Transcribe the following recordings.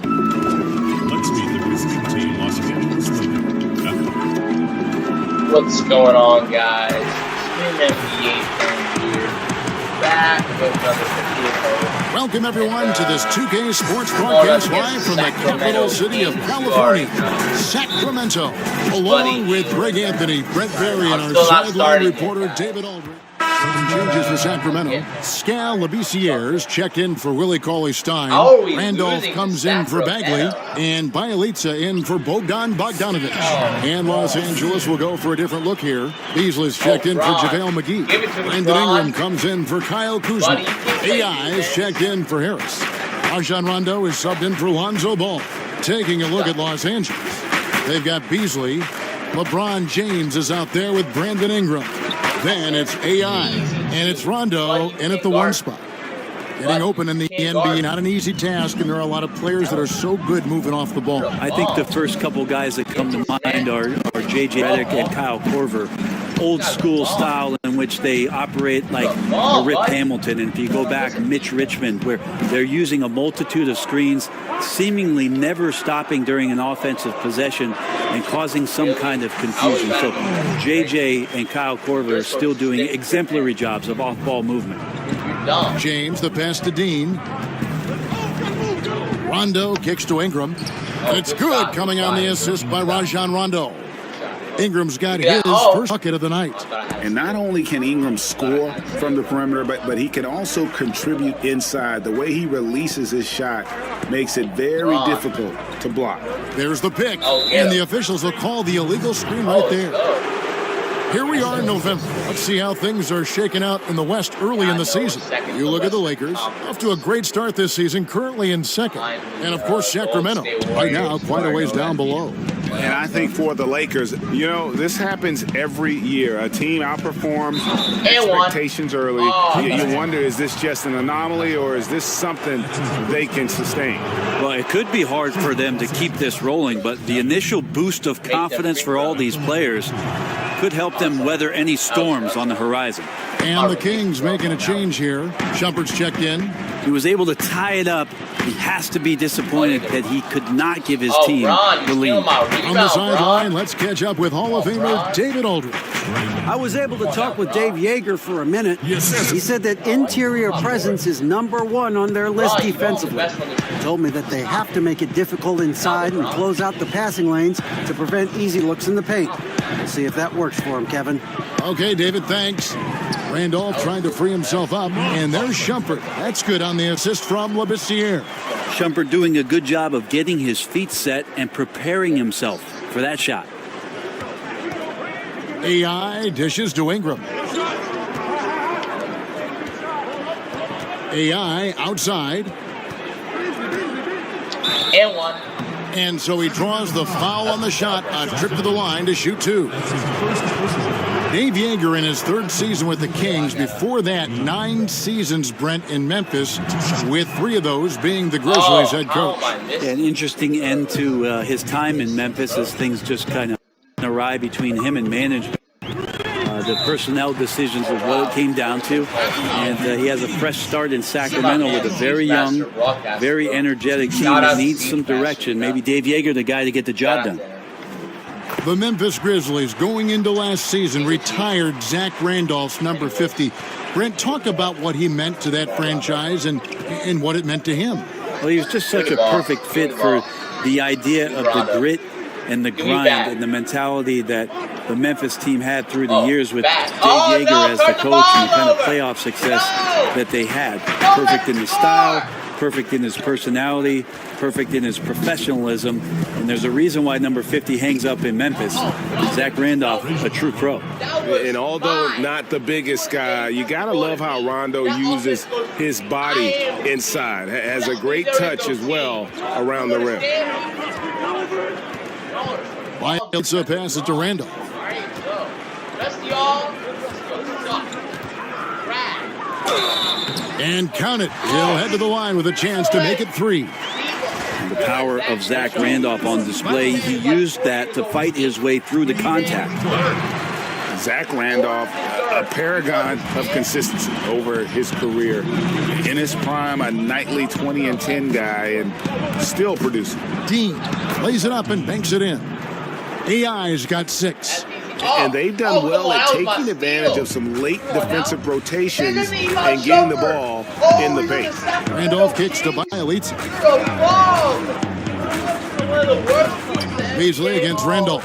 Let's meet the visiting team, Los Angeles Lakers. What's going on, guys? Stream NBA fan here, back with another video. Welcome everyone to this 2K Sports broadcast live from the capital city of California, Sacramento, along with Greg Anthony, Brett Berry, and our sideline reporter David Aldridge. Changes for Sacramento. Scal Labissiere checked in for Willie Cauley-Stein. Randolph comes in for Bagley. And Bielitsa in for Bogdan Bogdanovic. And Los Angeles will go for a different look here. Beasley's checked in for JaVale McGee. Brandon Ingram comes in for Kyle Kuzma. AI is checked in for Harris. Rajon Rondo is subbed in for Lonzo Ball. Taking a look at Los Angeles. They've got Beasley. LeBron James is out there with Brandon Ingram. Then it's AI, and it's Rondo in at the one spot. Getting open in the NBA, not an easy task, and there are a lot of players that are so good moving off the ball. I think the first couple guys that come to mind are J.J. Redick and Kyle Korver. Old school style in which they operate like a Rip Hamilton. And if you go back, Mitch Richmond, where they're using a multitude of screens, seemingly never stopping during an offensive possession and causing some kind of confusion. So J.J. and Kyle Korver are still doing exemplary jobs of off-ball movement. James, the pass to Dean. Rondo kicks to Ingram. It's good, coming on the assist by Rajon Rondo. Ingram's got his first bucket of the night. And not only can Ingram score from the perimeter, but he can also contribute inside. The way he releases his shot makes it very difficult to block. There's the pick, and the officials will call the illegal screen right there. Here we are in November. Let's see how things are shaking out in the West early in the season. You look at the Lakers, off to a great start this season, currently in second. And, of course, Sacramento, right now quite a ways down below. And I think for the Lakers, you know, this happens every year. A team outperforms expectations early. You wonder, is this just an anomaly or is this something they can sustain? Well, it could be hard for them to keep this rolling, but the initial boost of confidence for all these players could help them weather any storms on the horizon. And the Kings making a change here. Shumpert's checked in. He was able to tie it up. He has to be disappointed that he could not give his team the lead. On the sideline, let's catch up with Hall of Famer David Aldridge. I was able to talk with Dave Yeager for a minute. He said that interior presence is #1 on their list defensively. He told me that they have to make it difficult inside and close out the passing lanes to prevent easy looks in the paint. We'll see if that works for him, Kevin. Okay, David, thanks. Randolph trying to free himself up, and there's Shumpert. That's good on the assist from Labissiere. Shumpert doing a good job of getting his feet set and preparing himself for that shot. AI dishes to Ingram. AI outside. And one. And so he draws the foul on the shot, a trip to the line to shoot two. Dave Yeager in his third season with the Kings. Before that, 9 seasons, Brent, in Memphis, with 3 of those being the Grizzlies head coach. An interesting end to his time in Memphis as things just kind of awry between him and management. The personnel decisions is what it came down to. And he has a fresh start in Sacramento with a very young, very energetic team that needs some direction. Maybe Dave Yeager, the guy to get the job done. The Memphis Grizzlies, going into last season, retired Zach Randolph's number 50. Brent, talk about what he meant to that franchise and what it meant to him. Well, he was just such a perfect fit for the idea of the grit and the grind and the mentality that the Memphis team had through the years with Dave Yeager as the coach and the kind of playoff success that they had. Perfect in his style, perfect in his personality, perfect in his professionalism. And there's a reason why number 50 hangs up in Memphis. Zach Randolph, a true pro. And although not the biggest guy, you got to love how Rondo uses his body inside. Has a great touch as well around the rim. Bielitsa passes to Randolph. And count it. He'll head to the line with a chance to make it 3. The power of Zach Randolph on display. He used that to fight his way through the contact. Zach Randolph, a paragon of consistency over his career. In his prime, a nightly 20 and 10 guy, and still producing. Dean plays it up and banks it in. AI's got 6. And they've done well at taking advantage of some late defensive rotations and getting the ball in the paint. Randolph kicks to Bielitz. Beasley against Randolph.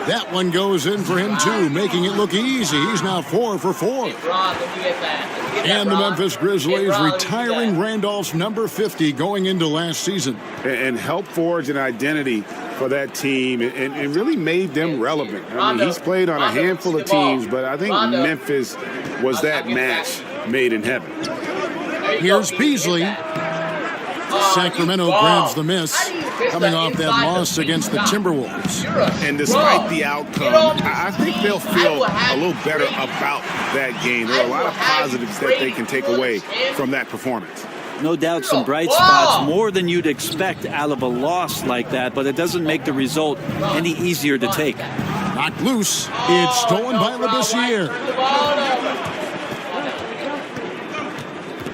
That one goes in for him, too, making it look easy. He's now 4 for 4. And the Memphis Grizzlies retiring Randolph's number 50 going into last season. And helped forge an identity for that team and really made them relevant. I mean, he's played on a handful of teams, but I think Memphis was that match made in heaven. Here's Beasley. Sacramento grabs the miss, coming off that loss against the Timberwolves. And despite the outcome, I think they'll feel a little better about that game. There are a lot of positives that they can take away from that performance. No doubt some bright spots, more than you'd expect out of a loss like that, but it doesn't make the result any easier to take. Knocked loose. It's stolen by Labissiere.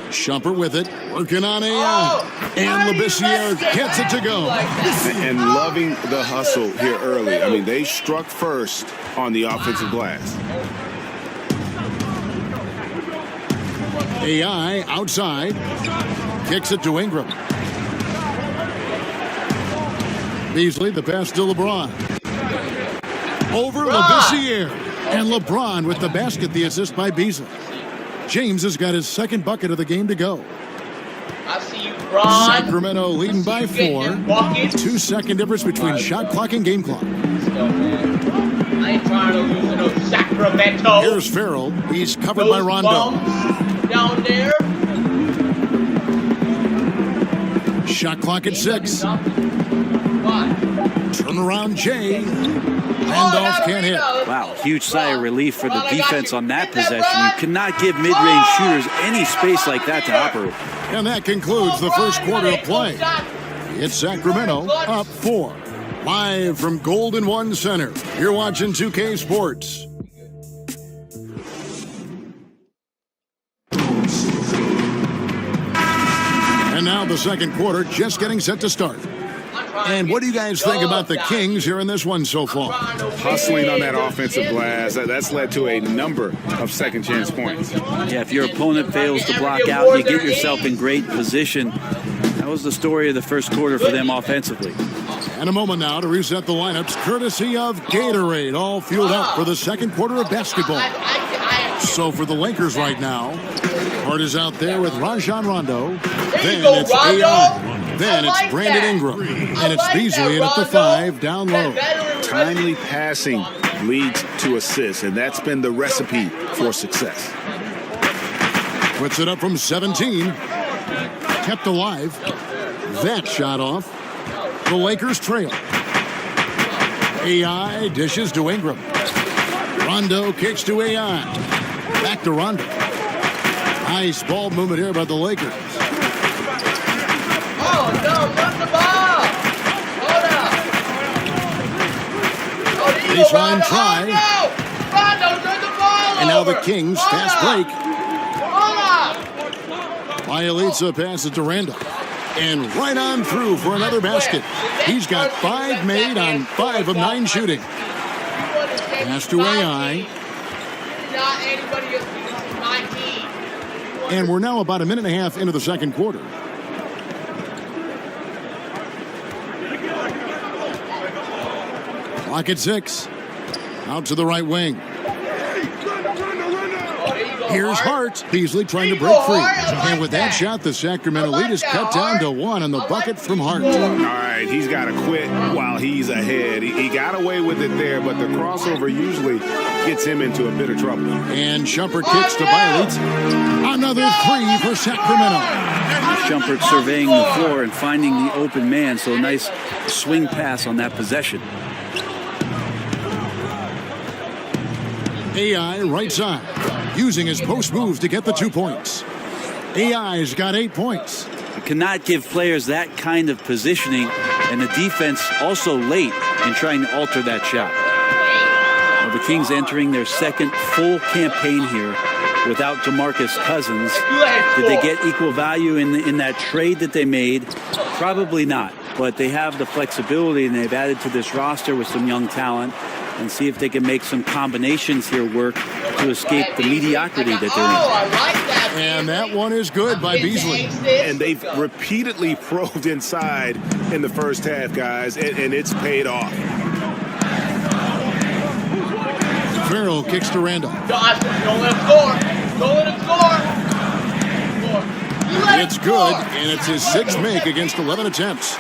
Shumpert with it, working on AI. And Labissiere gets it to go. And loving the hustle here early. I mean, they struck first on the offensive glass. AI outside. Kicks it to Ingram. Beasley, the pass to LeBron. Over Labissiere. And LeBron with the basket, the assist by Beasley. James has got his second bucket of the game to go. I see you, Bron. Sacramento leading by 4. 2-second difference between shot clock and game clock. Let's go, man. I ain't trying to lose to no Sacramento. Here's Farrell. He's covered by Rondo. Down there. Shot clock at 6. Turnaround Jay. Randolph can't hit. Wow, huge sigh of relief for the defense on that possession. You cannot give mid-range shooters any space like that to operate. And that concludes the first quarter of play. It's Sacramento up 4. Live from Golden One Center. You're watching 2K Sports. And now the second quarter just getting set to start. And what do you guys think about the Kings here in this one so far? Hustling on that offensive glass, that's led to a number of second chance points. Yeah, if your opponent fails to block out, you get yourself in great position. That was the story of the first quarter for them offensively. And a moment now to reset the lineups, courtesy of Gatorade, all fueled up for the second quarter of basketball. So for the Lakers right now, Hart is out there with Rajon Rondo. Then it's AI. Then it's Brandon Ingram. And it's Beasley in at the 5, down low. Timely passing leads to assists, and that's been the recipe for success. Puts it up from 17. Kept alive. That shot off. The Lakers trail. AI dishes to Ingram. Rondo kicks to AI. Back to Rondo. Nice ball movement here by the Lakers. Oh, no, run the ball. Hold up. Baseline try. Rondo, turn the ball And now over. the Kings fast break. Hold up. Bielitsa passes to Randall. And right on through for another basket. He's got 5 made on 5 of 9 shooting. Pass to AI. Not anybody else. My team. And we're now about a minute and a half into the second quarter. Clock at 6. Out to the right wing. Here's Hart. Beasley trying to break free. And with that shot, the Sacramento lead is cut down to 1 on the bucket from Hart. All right, he's got to quit while he's ahead. He got away with it there, but the crossover usually gets him into a bit of trouble. And Shumpert kicks to Bielitz. Another 3 for Sacramento. Shumpert surveying the floor and finding the open man, so a nice swing pass on that possession. AI right side, using his post moves to get the 2 points. AI's got 8 points. You cannot give players that kind of positioning and the defense also late in trying to alter that shot. Well, the Kings entering their second full campaign here without DeMarcus Cousins. Did they get equal value in that trade that they made? Probably not, but they have the flexibility, and they've added to this roster with some young talent, and see if they can make some combinations here work to escape the mediocrity that they're in. And that one is good by Beasley. And they've repeatedly probed inside in the first half, guys, and it's paid off. Farrell kicks to Randall. Don't let him score. Don't let him score. It's good, and it's his sixth make against 11 attempts.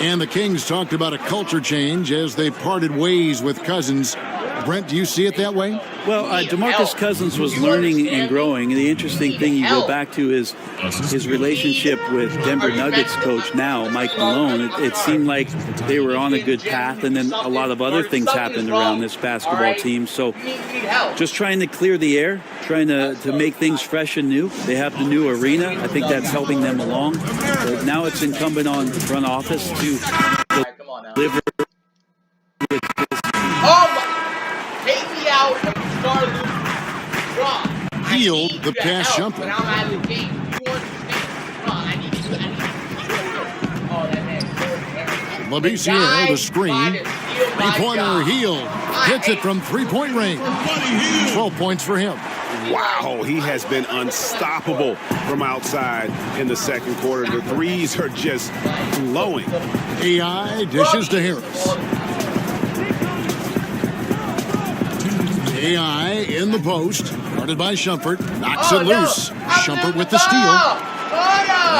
And the Kings talked about a culture change as they parted ways with Cousins. Brent, do you see it that way? Well, DeMarcus Cousins was learning and growing. And the interesting thing you go back to is his relationship with Denver Nuggets coach now, Mike Malone. It seemed like they were on a good path, and then a lot of other things happened around this basketball team. So just trying to clear the air, trying to make things fresh and new. They have the new arena. I think that's helping them along. But now it's incumbent on the front office to deliver with this. Take me out and start losing. Bro, Field the pass help. Shumpert. When I'm out of the game, you understand? Bro, I need you. Oh, that man. Labissiere, the screen. Three-pointer, Hield. Hits it from three-point range. 12 points for him. Wow, he has been unstoppable from outside in the second quarter. The threes are just flowing. AI dishes to Harris. AI in the post, guarded by Shumpert, knocks it loose. Shumpert with the steal.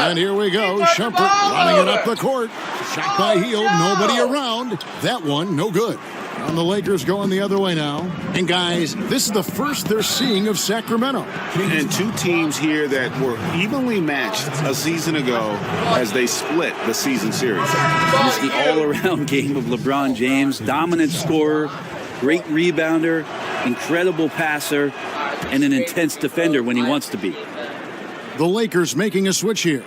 And here we go, Shumpert running it up the court. Shot by Hield, nobody around. That one, no good. And the Lakers going the other way now. And guys, this is the first they're seeing of Sacramento. And two teams here that were evenly matched a season ago as they split the season series. It's the all-around game of LeBron James, dominant scorer, great rebounder, incredible passer, and an intense defender when he wants to be. The Lakers making a switch here.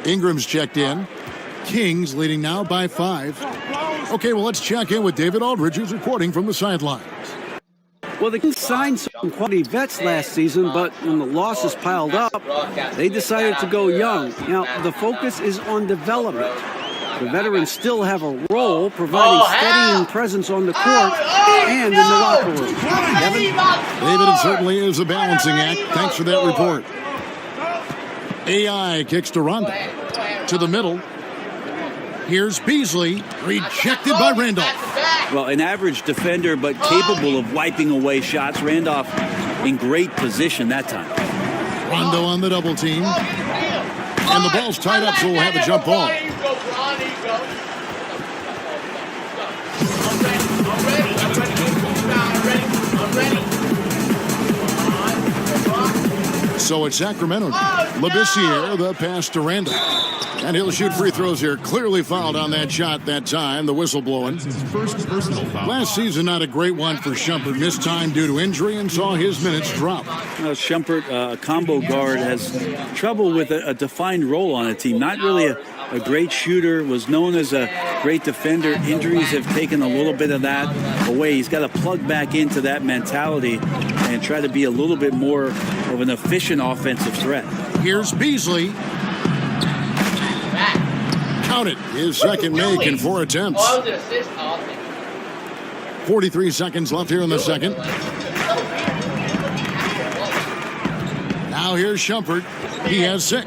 Ingram's checked in. Kings leading now by 5. Okay, well, let's check in with David Aldridge, who's reporting from the sidelines. Well, the Kings signed some quality vets last season, but when the losses piled up, they decided to go young. Now, the focus is on development. The veterans still have a role, providing steadying presence on the court and in the locker room. Kevin? David, it certainly is a balancing act. Thanks for that report. AI kicks to Rondo. To the middle. Here's Beasley, rejected by Randolph. Well, an average defender, but capable of wiping away shots. Randolph in great position that time. Rondo on the double team. And the ball's tied up, so we'll have a jump ball. So it's Sacramento. Labissiere, the pass to Randall. And he'll shoot free throws here. Clearly fouled on that shot that time. The whistle blowing. First personal foul. Last season, not a great one for Shumpert. Missed time due to injury and saw his minutes drop. Shumpert, a combo guard, has trouble with a defined role on a team. Not really a great shooter. Was known as a great defender. Injuries have taken a little bit of that away. He's got to plug back into that mentality and try to be a little bit more of an efficient offensive threat. Here's Beasley. Count it. His second make in 4 attempts. 43 seconds left here in the second. Now here's Shumpert. He has 6.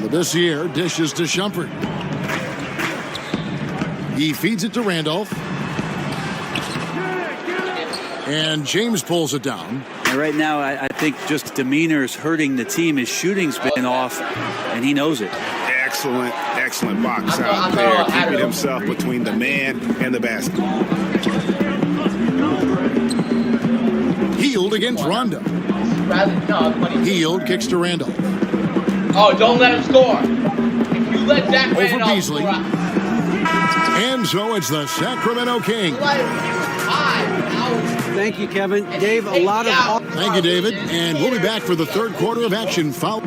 Labissiere dishes to Shumpert. He feeds it to Randolph. And James pulls it down. And right now, I think just demeanor is hurting the team. His shooting's been off, and he knows it. Excellent box out there, keeping himself between the man and the basket. Hield against Rondo. Hield kicks to Randolph. Oh, don't let him score. If you let Zach over Beasley. And so it's the Sacramento Kings. Thank you, Kevin. Dave, a lot of... Thank you, David. And we'll be back for the third quarter of action. Foul.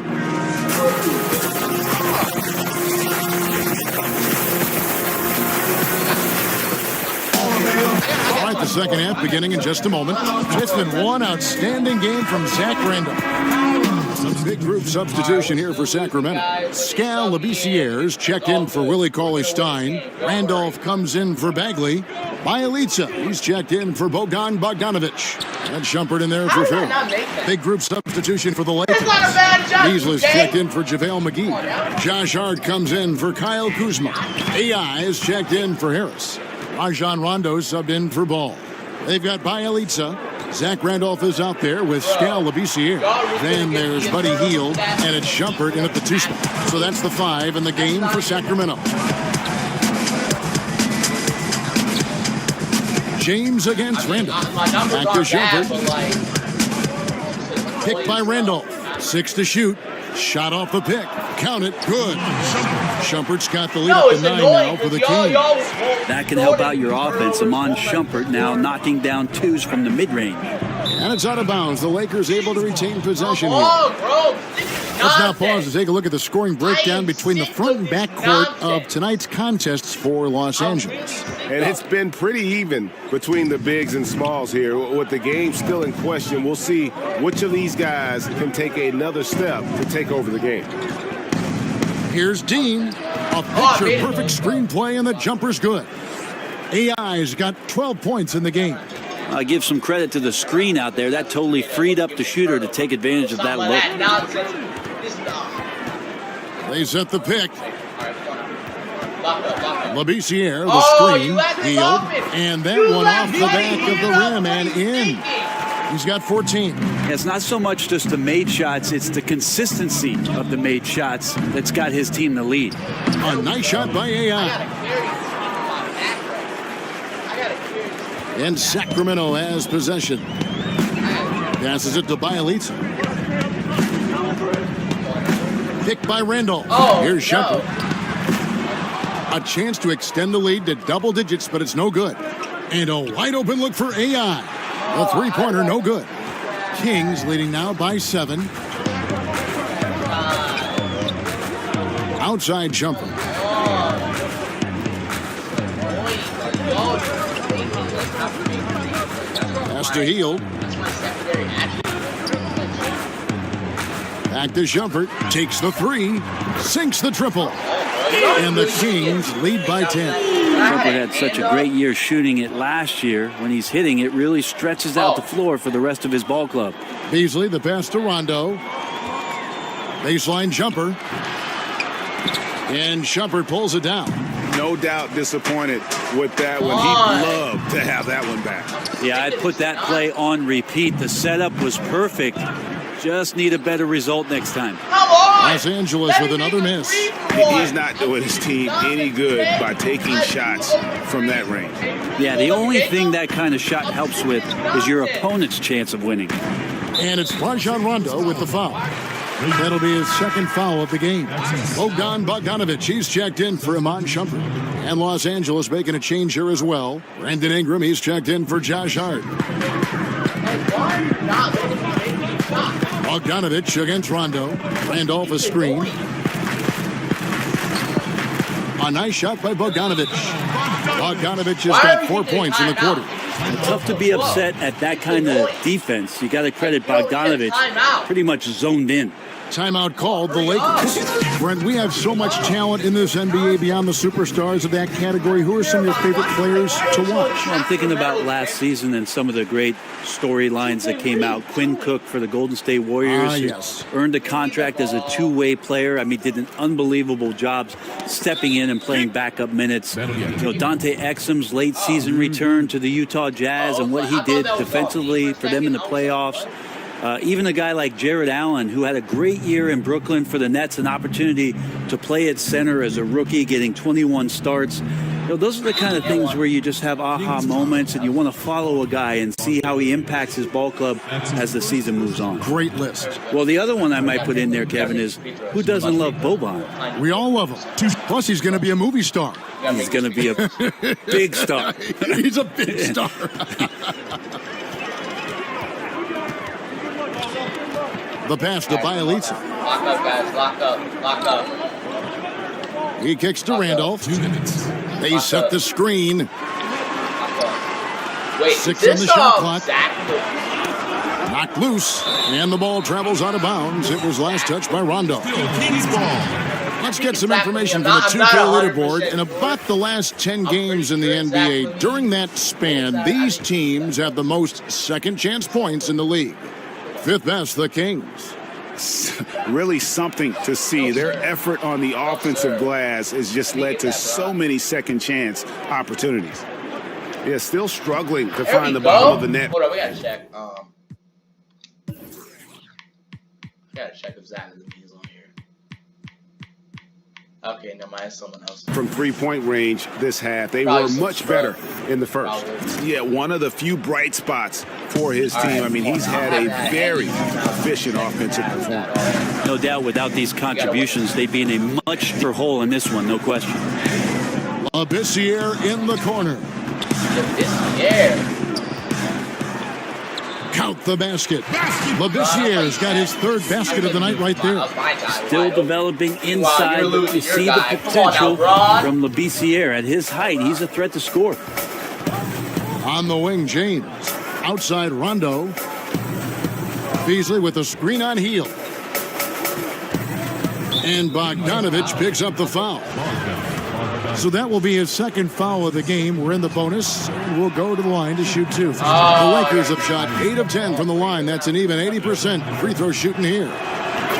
right, the second half beginning in just a moment. It's been one outstanding game from Zach Randolph. Some big group substitution here for Sacramento. Scal Labissiere checked in for Willie Cauley-Stein. Randolph comes in for Bagley. Bielitsa, he's checked in for Bogdan Bogdanovic. And Shumpert in there for Phil. Big group substitution for the Lakers. Beasley's checked in for JaVale McGee. Josh Hart comes in for Kyle Kuzma. AI is checked in for Harris. Rajon Rondo subbed in for Ball. They've got Bielitsa. Zach Randolph is out there with Scal Labissiere. Then there's Buddy Hield, and it's Shumpert in at the 2 spot. So that's the 5 in the game for Sacramento. James against Randolph. Back to Shumpert. Picked by Randolph. 6 to shoot. Shot off the pick. Count it. Good. Shumpert's got the lead up to 9 now for the Kings. That can help out your offense. Amon Shumpert now knocking down 2s from the mid-range. And it's out of bounds. The Lakers able to retain possession here. Let's now pause to take a look at the scoring breakdown between the front and back court of tonight's contests for Los Angeles. And it's been pretty even between the bigs and smalls here. With the game still in question, we'll see which of these guys can take another step to take over the game. Here's Dean. A picture-perfect screenplay, and the jumper's good. AI's got 12 points in the game. I give some credit to the screen out there. That totally freed up the shooter to take advantage of that look. They set the pick. Labissiere, the screen, Hield, and that one off the back of the rim and in. He's got 14. It's not so much just the made shots, it's the consistency of the made shots that's got his team the lead. A nice shot by AI. And Sacramento has possession. Passes it to Bielitsa. Picked by Randolph. Here's Shumpert. A chance to extend the lead to double digits, but it's no good. And a wide open look for AI. A three-pointer, no good. Kings leading now by 7. Outside Shumpert. Pass to Hield. Back to Shumpert. Takes the 3. Sinks the triple. And the Kings lead by 10. Shumpert had such a great year shooting it last year. When he's hitting, it really stretches out the floor for the rest of his ball club. Beasley, the pass to Rondo. Baseline jumper. And Shumpert pulls it down. No doubt disappointed with that one. He'd love to have that one back. Yeah, I'd put that play on repeat. The setup was perfect. Just need a better result next time. Los Angeles with another miss. He's not doing his team any good by taking shots from that range. Yeah, the only thing that kind of shot helps with is your opponent's chance of winning. And it's Rajon Rondo with the foul. That'll be his second foul of the game. Bogdan Bogdanovic, he's checked in for Amon Shumpert. And Los Angeles making a change here as well. Brandon Ingram, he's checked in for Josh Hart. Bogdanovic against Rondo. Randolph a screen. A nice shot by Bogdanovic. Bogdanovic has got 4 points in the quarter. It's tough to be upset at that kind of defense. You got to credit Bogdanovic. Pretty much zoned in. Timeout called the Lakers. Brent, we have so much talent in this NBA beyond the superstars of that category. Who are some of your favorite players to watch? Well, I'm thinking about last season and some of the great storylines that came out. Quinn Cook for the Golden State Warriors. Yes. Earned a contract as a two-way player. I mean, did an unbelievable job stepping in and playing backup minutes. You know, Dante Exum's late season return to the Utah Jazz and what he did defensively for them in the playoffs. Even a guy like Jared Allen, who had a great year in Brooklyn for the Nets, an opportunity to play at center as a rookie, getting 21 starts. You know, those are the kind of things where you just have aha moments and you want to follow a guy and see how he impacts his ball club as the season moves on. Great list. Well, the other one I might put in there, Kevin, is who doesn't love Boban? We all love him. Plus, he's going to be a movie star. He's going to be a big star. He's a big star. The pass to Bielitsa. Lock up, guys. Lock up. Lock up. He kicks to Randolph. 2 minutes. They set the screen. Wait, 6 on the shot clock. Zach? Knocked loose, and the ball travels out of bounds. It was last touched by Rondo. Kings ball. Let's get some information from the 2K leaderboard. In about the last 10 games in the NBA, during that span, these teams have the most second chance points in the league. Fifth best, the Kings. Really something to see. Their effort on the offensive glass has just led to so many second chance opportunities. Yeah, still struggling to find the bottom of the net. Hold on, we gotta check. Gotta check if Zach is on here. Okay, no, mind, someone else. From three-point range this half, they were much better in the first. Yeah, one of the few bright spots for his team. I mean, he's had a very efficient offensive performance. No doubt, without these contributions, they'd be in a much deeper hole in this one, no question. Labissiere in the corner. Yeah. Count the basket. Labissiere's got his third basket of the night right there. Still developing inside, but you see the potential from Labissiere. At his height, he's a threat to score. On the wing, James. Outside, Rondo. Beasley with a screen on heel. And Bogdanovich picks up the foul. So that will be his second foul of the game. We're in the bonus. We'll go to the line to shoot 2. The Lakers have shot 8 of 10 from the line. That's an even 80% free throw shooting here.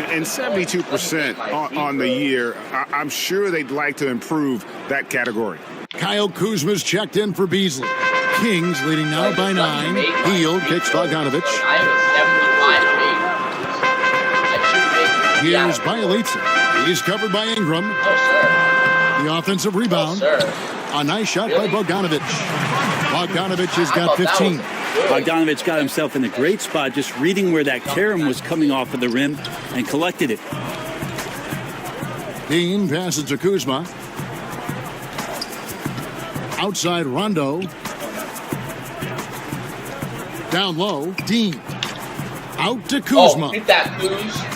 And 72% on the year. I'm sure they'd like to improve that category. Kyle Kuzma's checked in for Beasley. Kings leading now by 9. Hield kicks Bogdanovich. Here's Bielitsa. He's covered by Ingram. The offensive rebound. A nice shot by Bogdanovich. Bogdanovich has got 15. Bogdanovich got himself in a great spot, just reading where that carom was coming off of the rim and collected it. Dean passes to Kuzma. Outside Rondo. Down low, Dean. Out to Kuzma. Oh, hit that, Kuz.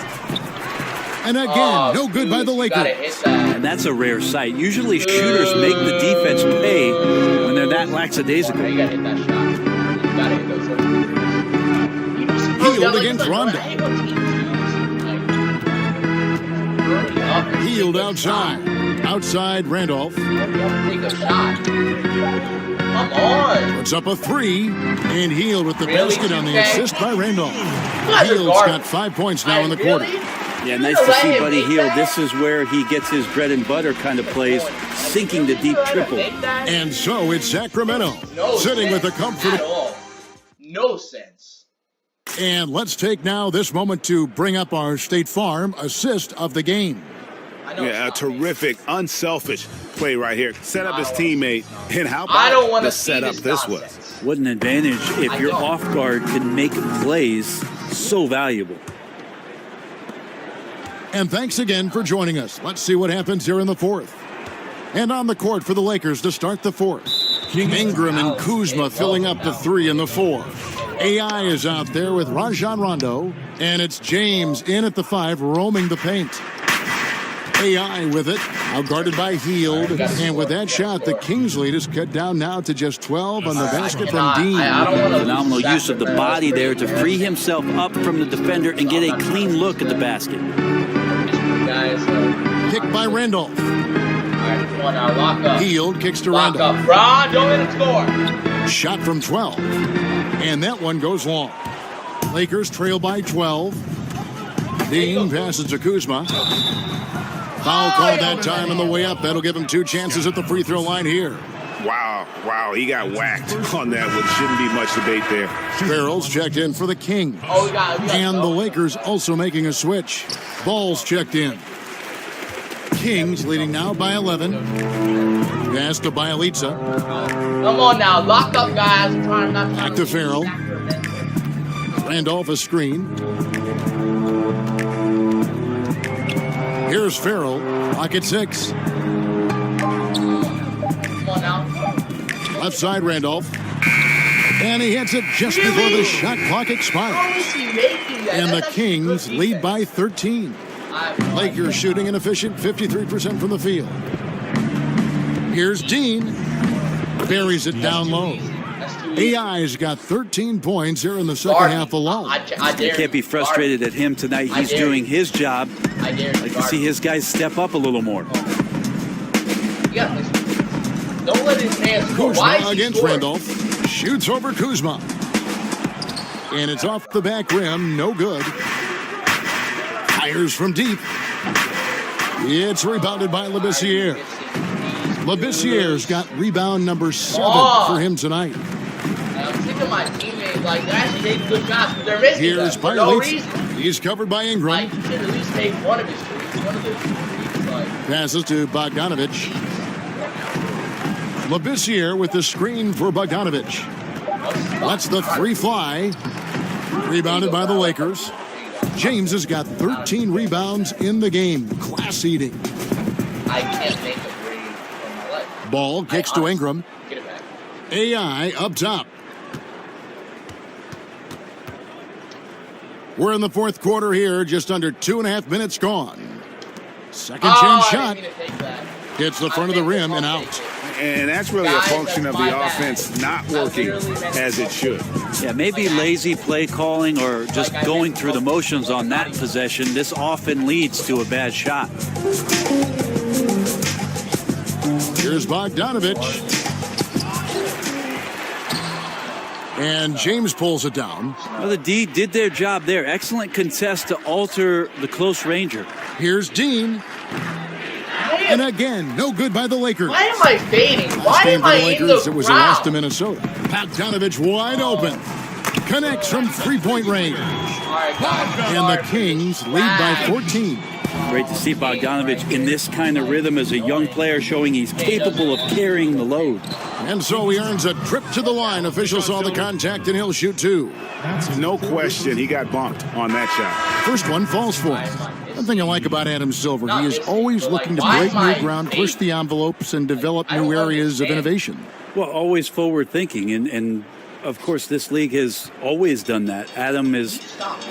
And again, no good by the Lakers. And that's a rare sight. Usually shooters make the defense pay when they're that lackadaisical. You gotta hit that shot. You gotta hit those. Hield against Rondo. Hield outside. Outside Randolph. Take a shot. Come on. Puts up a 3. And Hield with the basket on the assist by Randolph. Hield's got 5 points now in the quarter. Yeah, nice to see Buddy Hield. This is where he gets his bread and butter kind of plays, sinking the deep triple. And so it's Sacramento sitting with the comfort. No sense. And let's take now this moment to bring up our State Farm assist of the game. Yeah, a terrific, unselfish play right here. Set up his teammate. And how about the setup this was? What an advantage if your off guard can make plays so valuable. And thanks again for joining us. Let's see what happens here in the fourth. And on the court for the Lakers to start the fourth. Ingram and Kuzma filling up the 3 and the 4. AI is out there with Rajon Rondo. And it's James in at the 5, roaming the paint. AI with it, outguarded by Hield. And with that shot, the Kings lead is cut down now to just 12 on the basket from Dean. Phenomenal use of the body there to free himself up from the defender and get a clean look at the basket. Kicked by Randolph. Hield kicks to Randolph. Don't let him score. Shot from 12. And that one goes long. Lakers trail by 12. Dean passes to Kuzma. Foul call that time on the way up. That'll give him 2 chances at the free throw line here. Wow, he got whacked on that one. Shouldn't be much debate there. Farrell's checked in for the Kings. And the Lakers also making a switch. Ball's checked in. Kings leading now by 11. Pass to Bielitsa. Come on now, lock up, guys. I'm trying not to. Back to Farrell. Randolph a screen. Here's Farrell. Pocket 6. Left side, Randolph. And he hits it just before the shot clock expires. And the Kings lead by 13. Lakers shooting an efficient 53% from the field. Here's Dean. Buries it down low. AI's got 13 points here in the second half alone. You can't be frustrated at him tonight. He's doing his job. I'd like to see his guys step up a little more. Don't let his hands go. Kuzma against Randolph. Shoots over Kuzma. And it's off the back rim. No good. Fires from deep. It's rebounded by Labissiere. Labissiere's got rebound number 7 for him tonight. I'm sick of my teammates. Like, they're actually taking good shots, but they're missing Here's them for no reason. He's covered by Ingram. Like, he should at least take one of his threes. One of those threes. Like, passes to Bogdanovich. Labissiere with the screen for Bogdanovich. Lets the 3 fly. Rebounded by the Lakers. James has got 13 rebounds in the game. Class eating. I can't make a three in my life. Ball kicks to Ingram. Get it back. AI up top. We're in the fourth quarter here. Just under 2.5 minutes gone. Second chance shot. Hits the front of the rim and out. And that's really a function of the offense not working as it should. Yeah, maybe lazy play calling or just going through the motions on that possession. This often leads to a bad shot. Here's Bogdanovich. And James pulls it down. Well, the D did their job there. Excellent contest to alter the close ranger. Here's Dean. And again, no good by the Lakers. Why am I fading? Why am I in the Lakers, it was a loss to Minnesota. Bogdanovich wide open. Connects from three-point range. And the Kings lead by 14. Great to see Bogdanovich in this kind of rhythm as a young player, showing he's capable of carrying the load. And so he earns a trip to the line. Officials saw the contact, and he'll shoot 2. No question, he got bumped on that shot. First one falls for him. One thing I like about Adam Silver, he is always looking to break new ground, push the envelopes, and develop new areas of innovation. Well, always forward thinking, and of course this league has always done that. Adam has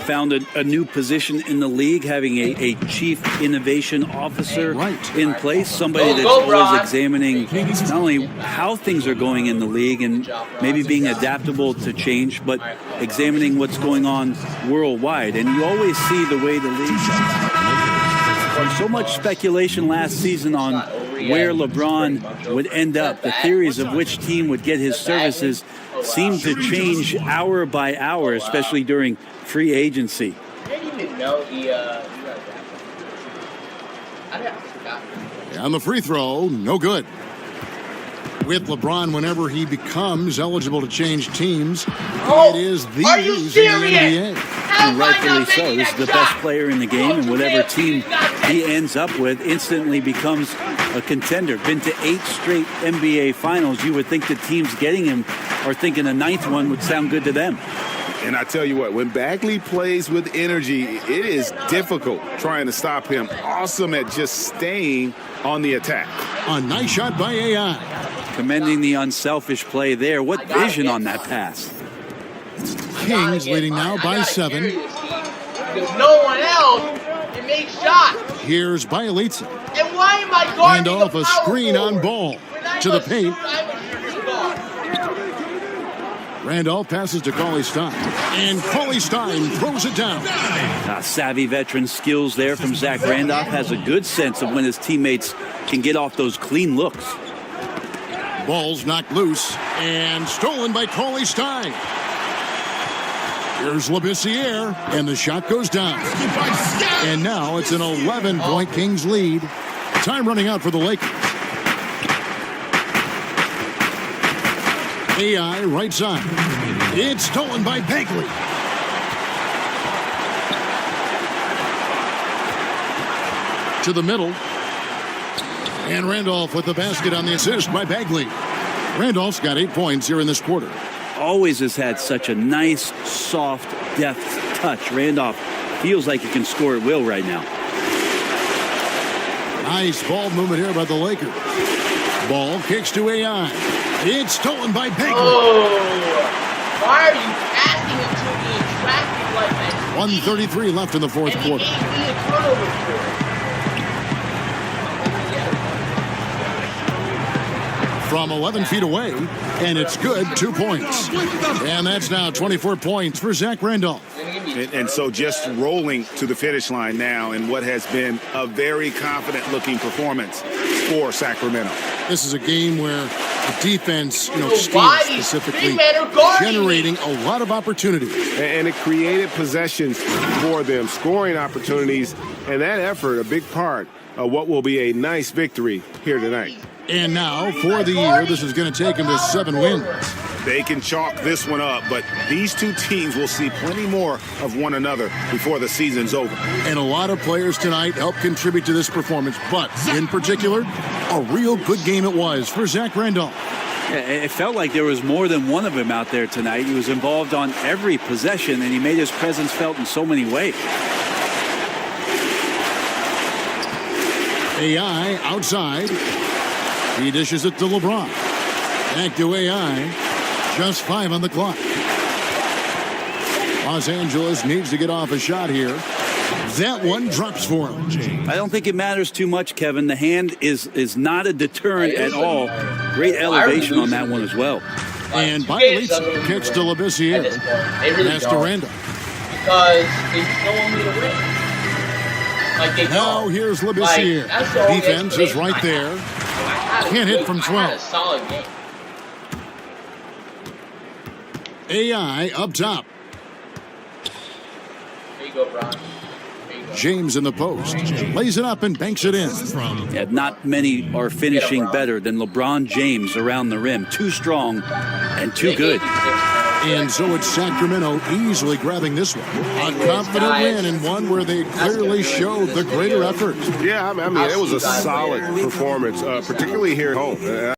found a new position in the league, having a chief innovation officer in place, somebody that's always examining not only how things are going in the league and maybe being adaptable to change, but examining what's going on worldwide. And you always see the way the league. So much speculation last season on where LeBron would end up. The theories of which team would get his services seem to change hour by hour, especially during free agency. I didn't even know he got that. On the free throw, no good. With LeBron, whenever he becomes eligible to change teams, it is the news in the NBA. And rightfully so. This is the best player in the game, and whatever team he ends up with instantly becomes a contender. Been to 8 straight NBA finals. You would think the teams getting him are thinking a 9th one would sound good to them. And I tell you what, when Bagley plays with energy, it is difficult trying to stop him. Awesome at just staying on the attack. A nice shot by AI. Commending the unselfish play there. What vision on that pass. Kings leading now by 7. There's no one else can make shots. Here's Bielitsa. And why am I guarding Hand off the a power screen forward? on Ball to the paint. Randolph passes to Cauley Stein. And Cauley Stein throws it down. Savvy veteran skills there from Zach Randolph. Has a good sense of when his teammates can get off those clean looks. Ball's knocked loose and stolen by Cauley Stein. Here's Labissiere, and the shot goes down. And now it's an 11-point Kings lead. Time running out for the Lakers. AI right side. It's stolen by Bagley. To the middle. And Randolph with the basket on the assist by Bagley. Randolph's got 8 points here in this quarter. Always has had such a nice, soft, deft touch. Randolph feels like he can score at will right now. Nice ball movement here by the Lakers. Ball kicks to AI. It's stolen by Bagley. Oh, why are you passing it to me and tracking like that? 1:33 left in the fourth quarter. And he gave me a turnover for it. from 11 feet away, and it's good, 2 points. And that's now 24 points for Zach Randolph. And so just rolling to the finish line now in what has been a very confident-looking performance for Sacramento. This is a game where the defense, Steve specifically, generating a lot of opportunity. And it created possessions for them, scoring opportunities, and that effort, a big part of what will be a nice victory here tonight. And now, for the year, this is going to take them to 7 wins. They can chalk this one up, but these two teams will see plenty more of one another before the season's over. And a lot of players tonight helped contribute to this performance, but in particular, a real good game it was for Zach Randolph. It felt like there was more than one of him out there tonight. He was involved on every possession, and he made his presence felt in so many ways. AI outside. He dishes it to LeBron. Back to AI. Just 5 on the clock. Los Angeles needs to get off a shot here. That one drops for him. I don't think it matters too much, Kevin. The hand is not a deterrent at all. Great elevation on that one as well. And Bielitsa kicks to Labissiere. Pass to Randall. Because they don't want me to win. Like they now don't. here's Labissiere. Defense is right there. Can't hit from 12. Solid game. AI up top. There you go, Brian. James in the post. Lays it up and banks it in. Yeah, not many are finishing better than LeBron James around the rim. Too strong and too good. And so it's Sacramento easily grabbing this one. A confident win and one where they clearly showed the greater effort. Yeah, I mean, it was a solid performance, particularly here at home.